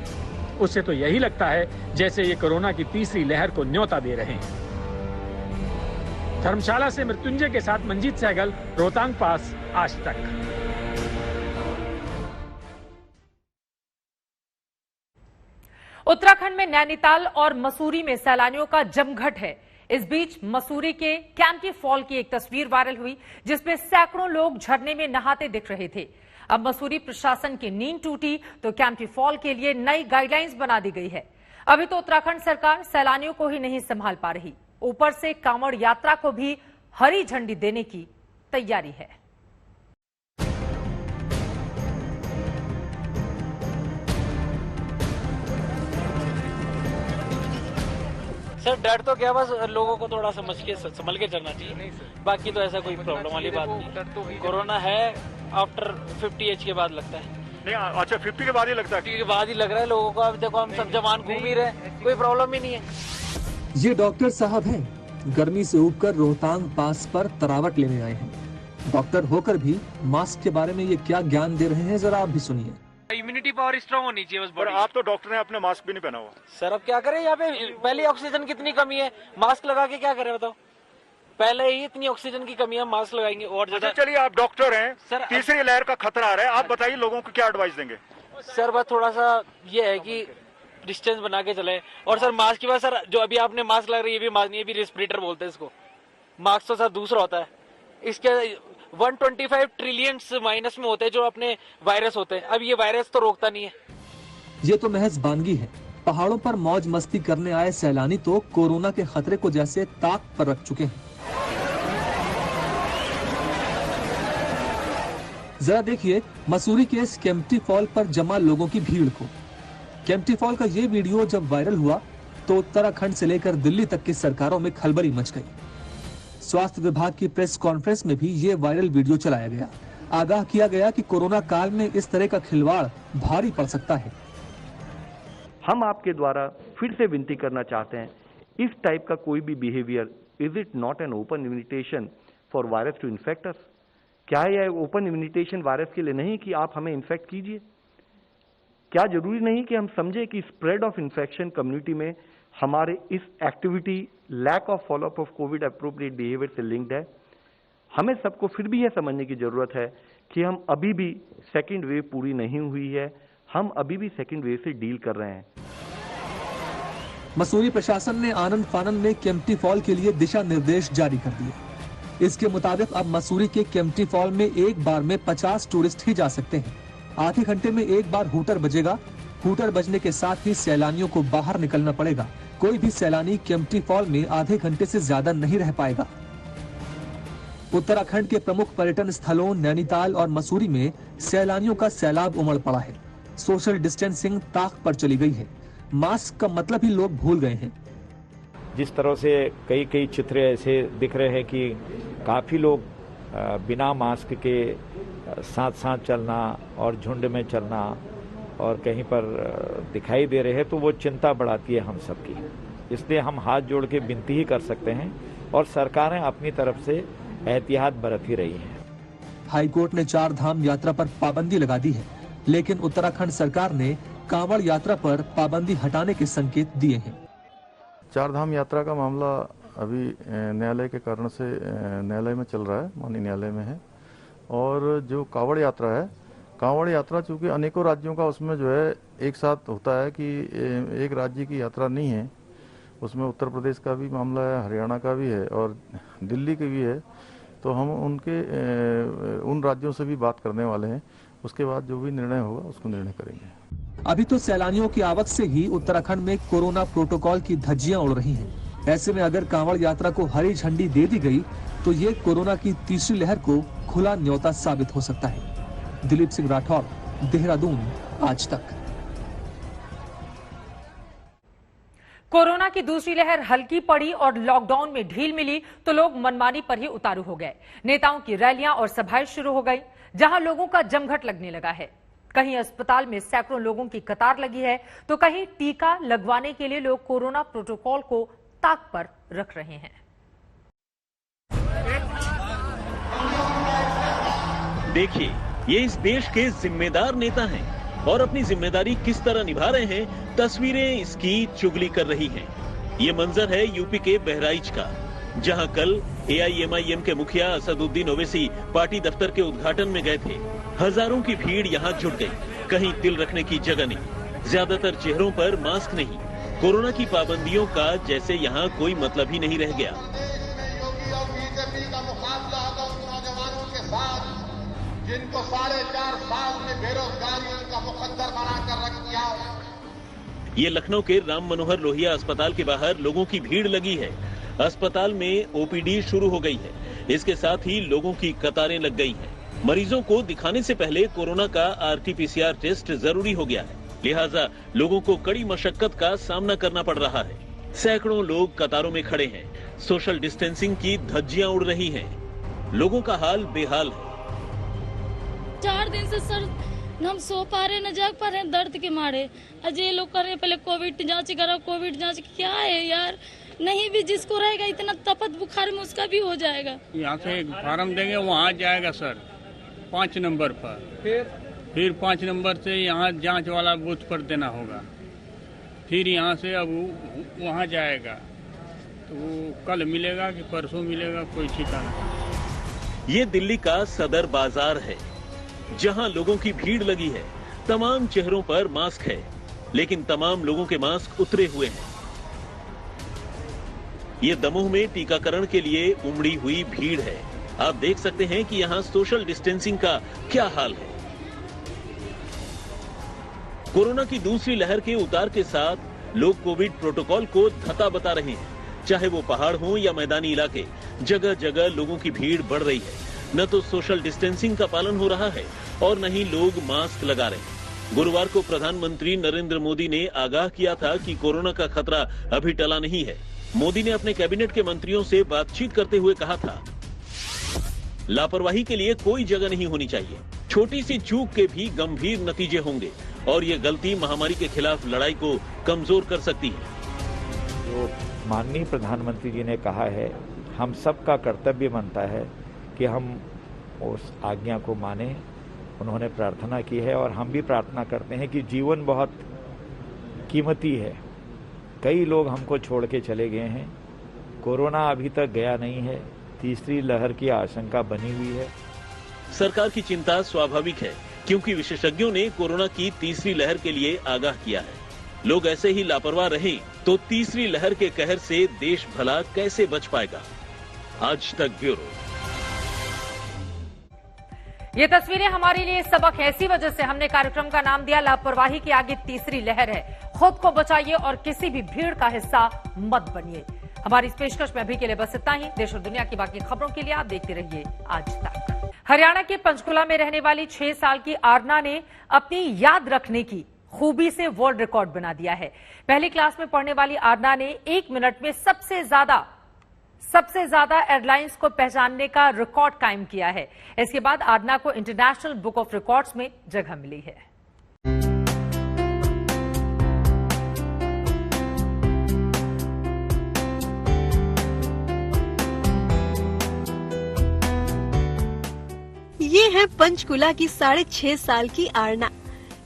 उससे तो यही लगता है जैसे ये कोरोना की तीसरी लहर को न्योता दे रहे हैं। धर्मशाला से मृत्युंजय के साथ मंजीत सहगल, रोहतांग पास, आज तक।
उत्तराखंड में नैनीताल और मसूरी में सैलानियों का जमघट है। इस बीच मसूरी के कैंपटी फॉल की एक तस्वीर वायरल हुई, जिसमें सैकड़ों लोग झरने में नहाते दिख रहे थे। अब मसूरी प्रशासन की नींद टूटी तो कैंपटी फॉल के लिए नई गाइडलाइंस बना दी गई है। अभी तो उत्तराखंड सरकार सैलानियों को ही नहीं संभाल पा रही, ऊपर से कांवड़ यात्रा को भी हरी झंडी देने की तैयारी है।
सर डर तो क्या, बस लोगों को थोड़ा संभल के चलना चाहिए, बाकी तो ऐसा कोई प्रॉब्लम वाली बात नहीं। कोरोना है आफ्टर 50 एज के बाद लगता है।
नहीं, अच्छा 50 के बाद ही लगता है?
50 के बाद ही लग रहा है लोगों को। अब देखो हम सब जवान घूम ही रहे, कोई प्रॉब्लम ही नहीं है।
ये डॉक्टर साहब हैं, गर्मी से उबकर रोहतांग पास पर तरावट लेने आए हैं। डॉक्टर होकर भी मास्क के बारे में ये क्या ज्ञान दे रहे हैं, जरा आप भी सुनिए।
इम्यूनिटी पावर स्ट्रांग होनी चाहिए बस बॉडी।
आप तो डॉक्टर ने अपने मास्क भी नहीं पहना हुआ।
सर अब क्या करें, यहाँ पे पहले ऑक्सीजन कितनी कमी है, मास्क लगा के क्या करें बताओ। पहले ही इतनी ऑक्सीजन की कमी है, मास्क लगाएंगे और ज्यादा।
चलिए आप डॉक्टर हैं सर, तीसरी लहर का खतरा आ रहा है, आप बताइए लोगों को क्या एडवाइस देंगे?
सर बस थोड़ा सा ये है कि डिस्टेंस बना के चले, और सर मास्क की बात, सर जो अभी आपने मास्क लग रही है ये भी मास्क नहीं है, ये भी रेस्पिरेटर बोलते हैं इसको। मास्क तो सर दूसरा होता है, इसके 125 ट्रिलियन माइनस में होते हैं जो अपने वायरस होते हैं। अब ये वायरस तो रोकता नहीं है।
ये तो महज बानगी है। पहाड़ों पर मौज मस्ती करने आए सैलानी तो कोरोना के खतरे को जैसे ताक पर रख चुके हैं। जरा देखिए मसूरी के इस कैंपटी फॉल पर जमा लोगों की भीड़ को। कैंपटी फॉल का ये वीडियो जब वायरल हुआ तो उत्तराखंड से लेकर दिल्ली तक की सरकारों में खलबली मच गई। स्वास्थ्य विभाग की प्रेस कॉन्फ्रेंस में भी ये वायरल वीडियो चलाया गया। आगाह किया गया कि कोरोना काल में इस तरह का खिलवाड़ भारी पड़ सकता है।
हम आपके द्वारा फिर से विनती करना चाहते हैं, इस टाइप का कोई भी behaviour, is it not an open invitation for virus to infect us? क्या यह ओपन इन्विटेशन वायरस के लिए नहीं कि आप हमें इन्फेक्ट कीजिए? क्या जरूरी नहीं कि हम समझे कि स्प्रेड ऑफ इन्फेक्शन कम्युनिटी में हमारे इस activity lack of follow up of COVID appropriate behaviour से लिंक्ड है? हमें सबको फिर भी यह समझने की जरूरत है कि हम अभी भी सेकेंड वेव पूरी नहीं हुई है, हम अभी भी सेकेंड वेव से डील कर रहे हैं।
मसूरी प्रशासन ने आनंद फानंद में कैंपटी फॉल के लिए दिशा निर्देश जारी कर दिए। इसके मुताबिक अब मसूरी के कैंपटी फॉल में एक बार में 50 टूरिस्ट ही जा सकते हैं। आधे घंटे में एक बार हूटर बजेगा। हूटर बजने के साथ ही सैलानियों को बाहर निकलना पड़ेगा। कोई भी सैलानी कैंपटी फॉल में आधे घंटे से ज्यादा नहीं रह पाएगा। उत्तराखंड के प्रमुख पर्यटन स्थलों नैनीताल और मसूरी में सैलानियों का सैलाब उमड़ पड़ा है। सोशल डिस्टेंसिंग ताक पर चली गई है। मास्क का मतलब ही लोग भूल गए हैं।
जिस तरह से कई चित्र ऐसे दिख रहे हैं कि काफी लोग बिना मास्क के साथ साथ चलना और झुंड में चलना और कहीं पर दिखाई दे रहे हैं, तो वो चिंता बढ़ाती है हम सबकी। इसलिए हम हाथ जोड़ के विनती ही कर सकते हैं और सरकारें अपनी तरफ से एहतियात बरत ही रही हैं।
हाईकोर्ट ने 4 धाम यात्रा पर पाबंदी लगा दी है, लेकिन उत्तराखंड सरकार ने कांवड़ यात्रा पर पाबंदी हटाने के संकेत दिए हैं।
4 धाम यात्रा का मामला अभी न्यायालय के कारण से न्यायालय में चल रहा है, माननीय न्यायालय में है। और जो कांवड़ यात्रा है, कांवड़ यात्रा चूंकि अनेकों राज्यों का उसमें जो है एक साथ होता है कि एक राज्य की यात्रा नहीं है, उसमें उत्तर प्रदेश का भी मामला है, हरियाणा का भी है और दिल्ली की भी है। तो हम उन राज्यों से भी बात करने वाले हैं। उसके बाद जो भी निर्णय होगा उसको निर्णय करेंगे।
अभी तो सैलानियों की आवक से ही उत्तराखंड में कोरोना प्रोटोकॉल की धज्जियां उड़ रही हैं। ऐसे में अगर कांवड़ यात्रा को हरी झंडी दे दी गई तो ये कोरोना की तीसरी लहर को खुला न्योता साबित हो सकता है। दिलीप सिंह राठौर, देहरादून, आज तक।
कोरोना की दूसरी लहर हल्की पड़ी और लॉकडाउन में ढील मिली तो लोग मनमानी पर ही उतारू हो गए। नेताओं की रैलियां और सभाएं शुरू हो गई, जहां लोगों का जमघट लगने लगा है। कहीं अस्पताल में सैकड़ों लोगों की कतार लगी है तो कहीं टीका लगवाने के लिए लोग कोरोना प्रोटोकॉल को ताक पर रख रहे हैं।
देखिए, ये इस देश के जिम्मेदार नेता हैं और अपनी जिम्मेदारी किस तरह निभा रहे हैं, तस्वीरें इसकी चुगली कर रही हैं। ये मंजर है यूपी के बहराइच का, जहां कल एआईएमआईएम के मुखिया असदुद्दीन ओवैसी पार्टी दफ्तर के उद्घाटन में गए थे। हजारों की भीड़ यहां जुट गई। कहीं तिल रखने की जगह नहीं, ज्यादातर चेहरों पर मास्क नहीं। कोरोना की पाबंदियों का जैसे यहां कोई मतलब ही नहीं रह गया।
जिनको 4.5 साल में बेरोजगारी का मुकद्दर बनाकर रख दिया।
ये लखनऊ के राम मनोहर लोहिया अस्पताल के बाहर लोगों की भीड़ लगी है। अस्पताल में ओपीडी शुरू हो गई है। इसके साथ ही लोगों की कतारें लग गई हैं। मरीजों को दिखाने से पहले कोरोना का आरटीपीसीआर टेस्ट जरूरी हो गया है, लिहाजा लोगों को कड़ी मशक्कत का सामना करना पड़ रहा है। सैकड़ों लोग कतारों में खड़े हैं। सोशल डिस्टेंसिंग की धज्जियां उड़ रही हैं। लोगों का हाल बेहाल है।
4 दिन से सर हम सो पा रहे न जाग पा रहे हैं दर्द के मारे। अजय लोग कर रहे पहले कोविड जांच कराओ, कोविड जांच क्या है यार। नहीं भी जिसको रहेगा इतना तपत बुखार में उसका भी हो जाएगा।
यहाँ से एक फार्म देंगे, वहाँ जाएगा सर 5 नंबर पर, फिर 5 नंबर से यहाँ जांच वाला बूथ पर देना होगा, फिर यहाँ से अब वहाँ जाएगा तो वो कल मिलेगा कि परसों मिलेगा, कोई ठिकाना नहीं।
ये दिल्ली का सदर बाजार है, जहां लोगों की भीड़ लगी है। तमाम चेहरों पर मास्क है, लेकिन तमाम लोगों के मास्क उतरे हुए हैं। ये दमोह में टीकाकरण के लिए उमड़ी हुई भीड़ है। आप देख सकते हैं कि यहां सोशल डिस्टेंसिंग का क्या हाल है। कोरोना की दूसरी लहर के उतार के साथ लोग कोविड प्रोटोकॉल को धता बता रहे हैं। चाहे वो पहाड़ हो या मैदानी इलाके, जगह जगह लोगों की भीड़ बढ़ रही है। न तो सोशल डिस्टेंसिंग का पालन हो रहा है और न ही लोग मास्क लगा रहे हैं। गुरुवार को प्रधानमंत्री नरेंद्र मोदी ने आगाह किया था कि कोरोना का खतरा अभी टला नहीं है। मोदी ने अपने कैबिनेट के मंत्रियों से बातचीत करते हुए कहा था, लापरवाही के लिए कोई जगह नहीं होनी चाहिए। छोटी सी चूक के भी गंभीर नतीजे होंगे और ये गलती महामारी के खिलाफ लड़ाई को कमजोर कर सकती है।
जो माननीय प्रधानमंत्री जी ने कहा है, हम सबका कर्तव्य बनता है कि हम उस आज्ञा को माने। उन्होंने प्रार्थना की है और हम भी प्रार्थना करते हैं कि जीवन बहुत कीमती है। कई लोग हमको छोड़ के चले गए हैं। कोरोना अभी तक गया नहीं है। तीसरी लहर की आशंका बनी हुई है।
सरकार की चिंता स्वाभाविक है, क्योंकि विशेषज्ञों ने कोरोना की तीसरी लहर के लिए आगाह किया है। लोग ऐसे ही लापरवाह रहें तो तीसरी लहर के कहर से देश भला कैसे बच पाएगा। आज तक ब्यूरो।
ये तस्वीरें हमारे लिए सबक है। इसी वजह से हमने कार्यक्रम का नाम दिया लापरवाही की आगे तीसरी लहर है। खुद को बचाइए और किसी भी भीड़ का हिस्सा मत बनिए। हमारी इस पेशकश में अभी के लिए बस इतना ही। देश और दुनिया की बाकी खबरों के लिए आप देखते रहिए आज तक। हरियाणा के पंचकुला में रहने वाली 6 साल की आरना ने अपनी याद रखने की खूबी से वर्ल्ड रिकॉर्ड बना दिया है। पहली क्लास में पढ़ने वाली आरना ने 1 मिनट में सबसे ज्यादा एयरलाइंस को पहचानने का रिकॉर्ड कायम किया है। इसके बाद आरना को इंटरनेशनल बुक ऑफ रिकॉर्ड्स में जगह मिली है।
ये है पंचकुला की 6.5 साल की आरना।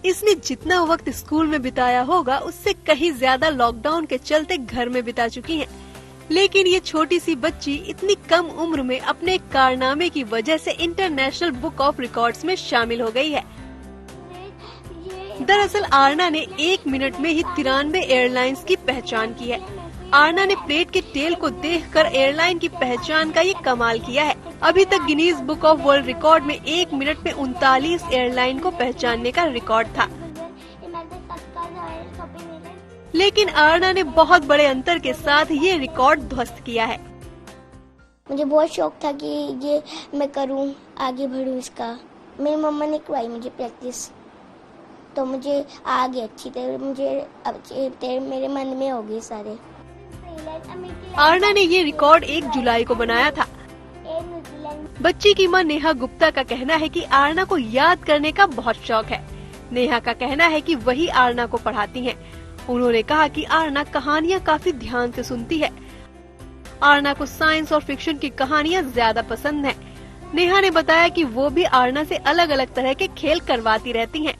इसने जितना वक्त स्कूल में बिताया होगा उससे कहीं ज्यादा लॉकडाउन के चलते घर में बिता चुकी हैं। लेकिन ये छोटी सी बच्ची इतनी कम उम्र में अपने कारनामे की वजह से इंटरनेशनल बुक ऑफ रिकॉर्ड्स में शामिल हो गई है। दरअसल आरना ने 1 मिनट में ही 93 एयरलाइंस की पहचान की है। आरना ने प्लेट के टेल को देखकर एयरलाइन की पहचान का ये कमाल किया है। अभी तक Guinness book of world record में 1 मिनट में 39 एयरलाइन को पहचानने का रिकॉर्ड था। लेकिन आरना ने बहुत बड़े अंतर के साथ ये रिकॉर्ड ध्वस्त किया है।
मुझे बहुत शौक था कि ये मैं करूं, आगे बढ़ूं इसका,
मेरी मम्मा ने करवाई मुझे प्रैक्टिस, तो मुझे आ गई अच्छी तरह, मुझे अच्छी तरह मेरे मन में हो गए सारे।
आरना ने ये रिकॉर्ड 1 जुलाई को बनाया था। बच्ची की मां नेहा गुप्ता का कहना है कि आरना को याद करने का बहुत शौक है। नेहा का कहना है कि वही आरना को पढ़ाती हैं। उन्होंने कहा कि आरना कहानियां काफी ध्यान से सुनती है। आरना को साइंस और फिक्शन की कहानियां ज्यादा पसंद हैं। नेहा ने बताया कि वो भी आरना से अलग अलग तरह के खेल करवाती रहती हैं।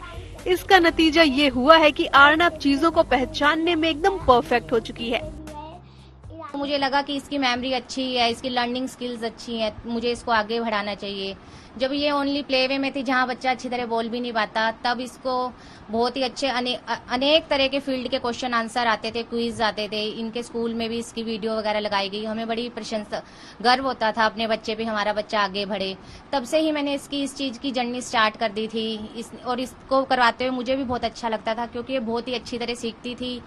इसका नतीजा ये हुआ है कि आरना अब चीजों को पहचानने में एकदम परफेक्ट हो चुकी है।
मुझे लगा कि इसकी मेमोरी अच्छी है, इसकी लर्निंग स्किल्स अच्छी है, मुझे इसको आगे बढ़ाना चाहिए। जब ये ओनली प्ले वे में थी, जहाँ बच्चा अच्छी तरह बोल भी नहीं पाता, तब इसको बहुत ही अच्छे अनेक तरह के फील्ड के क्वेश्चन आंसर आते थे, क्विज आते थे। इनके स्कूल में भी इसकी वीडियो वगैरह लगाई गई। हमें बड़ी प्रशंसा, गर्व होता था अपने बच्चे पे, हमारा बच्चा आगे बढ़े। तब से ही मैंने इसकी इस चीज की जर्नी स्टार्ट कर दी थी। और इसको करवाते हुए मुझे भी बहुत अच्छा लगता था, क्योंकि ये बहुत ही अच्छी तरह सीखती थी,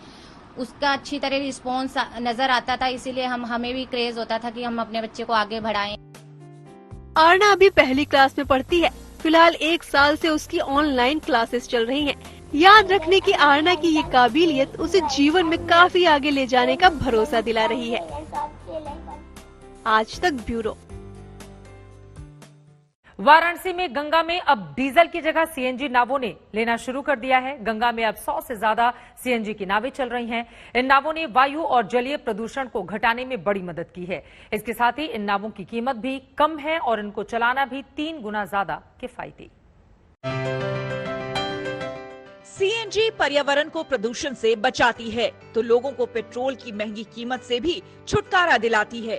उसका अच्छी तरह रिस्पॉन्स नजर आता था। इसीलिए हमें भी क्रेज होता था कि हम अपने बच्चे को आगे बढ़ाएं।
आरना अभी पहली क्लास में पढ़ती है। फिलहाल 1 साल से उसकी ऑनलाइन क्लासेस चल रही हैं। याद रखने की आरना की ये काबिलियत उसे जीवन में काफी आगे ले जाने का भरोसा दिला रही है। आज तक ब्यूरो।
वाराणसी में गंगा में अब डीजल की जगह सीएनजी नावों ने लेना शुरू कर दिया है। गंगा में अब 100 से ज्यादा सीएनजी की नावें चल रही हैं। इन नावों ने वायु और जलीय प्रदूषण को घटाने में बड़ी मदद की है। इसके साथ ही इन नावों की कीमत भी कम है और इनको चलाना भी 3 गुना ज्यादा किफायती।
सीएनजी पर्यावरण को प्रदूषण से बचाती है, तो लोगों को पेट्रोल की महंगी कीमत से भी छुटकारा दिलाती है।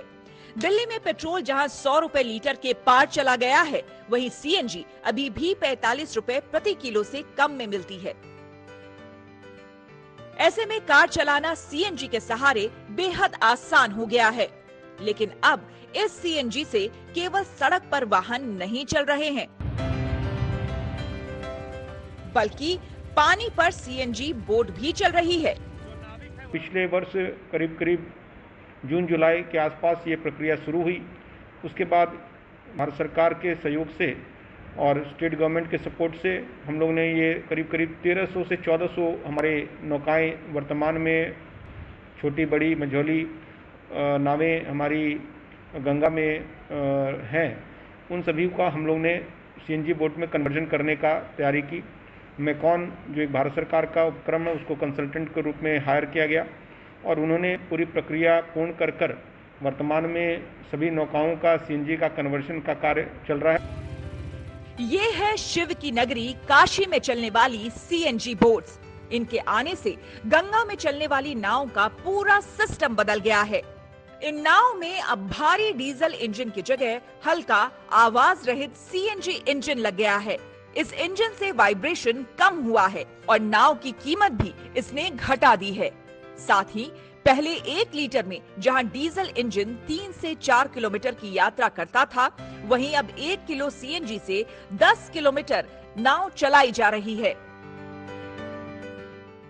दिल्ली में पेट्रोल जहां 100 रुपए लीटर के पार चला गया है, वहीं सीएनजी अभी भी 45 रुपए प्रति किलो से कम में मिलती है। ऐसे में कार चलाना सीएनजी के सहारे बेहद आसान हो गया है। लेकिन अब इस सीएनजी से केवल सड़क पर वाहन नहीं चल रहे हैं, बल्कि पानी पर सीएनजी बोट भी चल रही है।
पिछले वर्ष करीब जून जुलाई के आसपास ये प्रक्रिया शुरू हुई। उसके बाद भारत सरकार के सहयोग से और स्टेट गवर्नमेंट के सपोर्ट से हम लोग ने ये करीब 1300 से 1400 हमारे नौकाएं वर्तमान में छोटी बड़ी मझोली नावें हमारी गंगा में हैं। उन सभी का हम लोग ने सीएनजी बोट में कन्वर्जन करने का तैयारी की। मैकॉन जो एक भारत सरकार का उपक्रम है, उसको कंसल्टेंट के रूप में हायर किया गया और उन्होंने पूरी प्रक्रिया पूर्ण कर वर्तमान में सभी नौकाओं का सीएनजी का कन्वर्शन का कार्य चल रहा है।
ये है शिव की नगरी काशी में चलने वाली सीएनजी बोट्स। इनके आने से गंगा में चलने वाली नाव का पूरा सिस्टम बदल गया है। इन नाव में अब भारी डीजल इंजन की जगह हल्का आवाज रहित सीएनजी इंजन लग गया है। इस इंजन से वाइब्रेशन कम हुआ है और नाव की कीमत भी इसने घटा दी है। साथ ही पहले 1 लीटर में जहां डीजल इंजन 3 से 4 किलोमीटर की यात्रा करता था, वहीं अब 1 किलो सीएनजी से 10 किलोमीटर नाव चलाई जा रही है।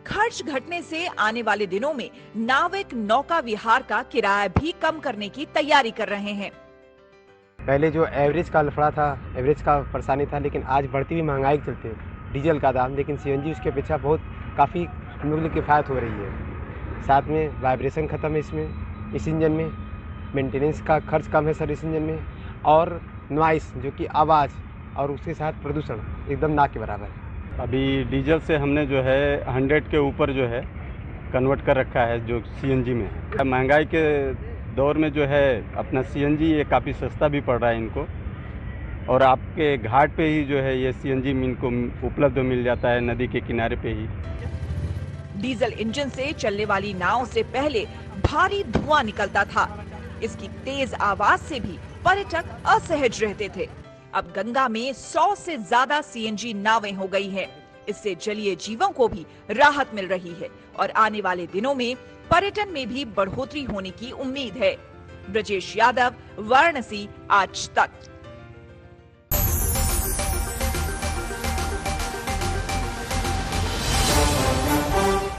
खर्च घटने से आने वाले दिनों में नाविक नौका विहार का किराया भी कम करने की तैयारी कर रहे हैं।
पहले जो एवरेज का लफड़ा था, एवरेज का परेशानी था, लेकिन आज बढ़ती हुई महंगाई के चलते डीजल का दाम, लेकिन सीएनजी उसके अपेक्षा काफी मूल्य किफायत हो रही है। साथ में वाइब्रेशन खत्म है इसमें, इस इंजन में मेंटेनेंस का खर्च कम है सर इस इंजन में, और नॉइस जो कि आवाज़ और उसके साथ प्रदूषण एकदम ना के बराबर है।
अभी डीजल से हमने जो है 100 के ऊपर जो है कन्वर्ट कर रखा है जो सीएनजी में है। महंगाई के दौर में जो है अपना सीएनजी ये काफ़ी सस्ता भी पड़ रहा है इनको, और आपके घाट पे ही जो है ये सीएनजी इनको उपलब्ध मिल जाता है नदी के किनारे पे ही।
डीजल इंजन से चलने वाली नाव से पहले भारी धुआं निकलता था। इसकी तेज आवाज से भी पर्यटक असहज रहते थे। अब गंगा में 100 से ज्यादा सीएनजी नावें हो गई हैं। इससे जलीय जीवों को भी राहत मिल रही है और आने वाले दिनों में पर्यटन में भी बढ़ोतरी होने की उम्मीद है। ब्रजेश यादव, वाराणसी, आज तक।